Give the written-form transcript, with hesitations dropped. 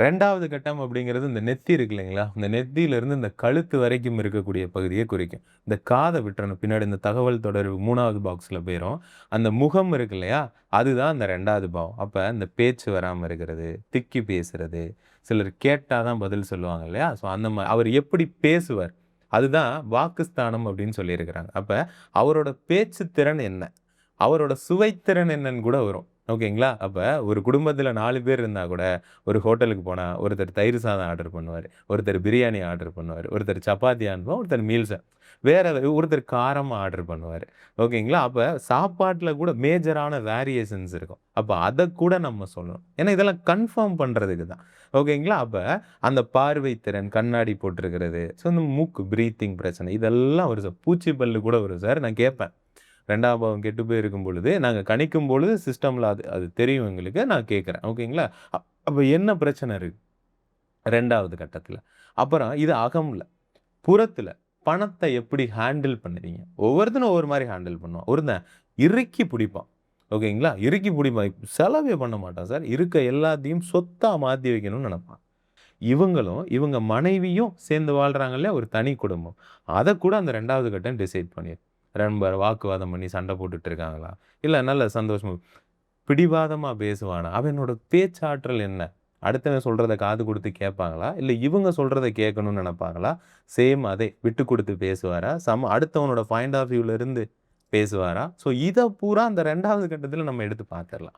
2வது கட்டம் அப்படிங்கிறது இந்த நெத்தி இருக்கு இல்லைங்களா? இந்த நெத்தியிலிருந்து இந்த கழுத்து வரைக்கும் இருக்கக்கூடிய பகுதிய குறிக்கும். இந்த காத விட்டுறணும். பின்னாடி இந்த தகவல் தொடர்பு 3வது பாக்ஸ்ல போயிரும். அந்த முகம் இருக்கு இல்லையா? அதுதான் அந்த 2வது பாவம். அப்ப இந்த பேச்சு வராம இருக்கிறது, திக்கி பேசுறது, சிலர் கேட்டா தான் பதில் சொல்லுவாங்க இல்லையா? ஸோ அந்த அவர் எப்படி பேசுவார்? அதுதான் வாக்குஸ்தானம் அப்படின்னு சொல்லியிருக்கிறாங்க. அப்ப அவரோட பேச்சு திறன் என்ன? அவரோட சுவைத்திறன் என்னன்னு கூட வரும். ஓகேங்களா? அப்ப ஒரு குடும்பத்தில 4 பேர் இருந்தா கூட, ஒரு ஹோட்டலுக்கு போனா, ஒருத்தர் தயிர் சாதம் ஆர்டர் பண்ணுவாரு. ஒருத்தர் பிரியாணி ஆர்டர் பண்ணுவாரு. ஒருத்தர் சப்பாத்தி அனுப்புவார். ஒருத்தர் மீல்ஸ் வேற ஒருத்தர் காரமா ஆர்டர் பண்ணுவாரு. ஓகேங்களா? அப்ப சாப்பாட்ல கூட மேஜரான வேரியேஷன்ஸ் இருக்கும். அப்ப அத கூட நம்ம சொல்லணும். ஏன்னா இதெல்லாம் கன்ஃபார்ம் பண்றதுக்கு தான். ஓகேங்களா? அப்ப அந்த பார்வை திறன், கண்ணாடி போட்டிருக்கிறது, ஸோ இந்த மூக்கு பிரீத்திங் பிரச்சனை இதெல்லாம் வரும் சார். பூச்சி பல்லு கூட வரும் சார். நான் கேட்பேன். 2ஆம் பாவம் கெட்டு போயிருக்கும் பொழுது, நாங்க கணிக்கும் பொழுது சிஸ்டம்ல அது அது தெரியும் எங்களுக்கு. நான் கேட்கிறேன். ஓகேங்களா? அப்ப என்ன பிரச்சனை இருக்கு? 2வது கட்டத்துல. அப்புறம் இது அகம்ல. புறத்துல பணத்த எப்படி ஹேண்டில் பண்ணுவீங்க? ஒவ்வொருத்தனும் ஒவ்வொரு மாரி ஹேண்டில் பண்ணுவான். ஒருத்தன் இறுக்கி பிடிப்பான். ஓகேங்களா? இறுக்கி பிடிப்பான். செலவே பண்ண மாட்டான் சார். இருக்க எல்லாத்தையும் சொத்தா மாத்தி வைக்கணும்னு நெனைப்பான். இவங்களும், இவங்க மனைவியும் சேர்ந்து வாழ்றாங்க இல்லையா? ஒரு தனி குடும்பம். அத கூட அந்த 2வது கட்டம் டிசைட் பண்ணிரும். ரொம்ப வாக்குவாதம் பண்ணி சண்டை போட்டுட்டு இருக்காங்களா? இல்ல நல்ல சந்தோஷமா பிடிவாதமா பேசுவானா? அவனோட பேச்சாற்றல் என்ன? அடுத்தவன் சொல்றத காது குடுத்து கேட்பாங்களா? இல்ல இவங்க சொல்றத கேட்கணும்னு நெனைப்பாங்களா? சேம் அதே விட்டு குடுத்து பேசுவாரா? அடுத்தவனோட பாயிண்ட் ஆஃப் வியூல இருந்து பேசுவாரா? ஸோ இத பூரா அந்த 2வது கட்டத்துல நம்ம எடுத்து பார்த்துரலாம்.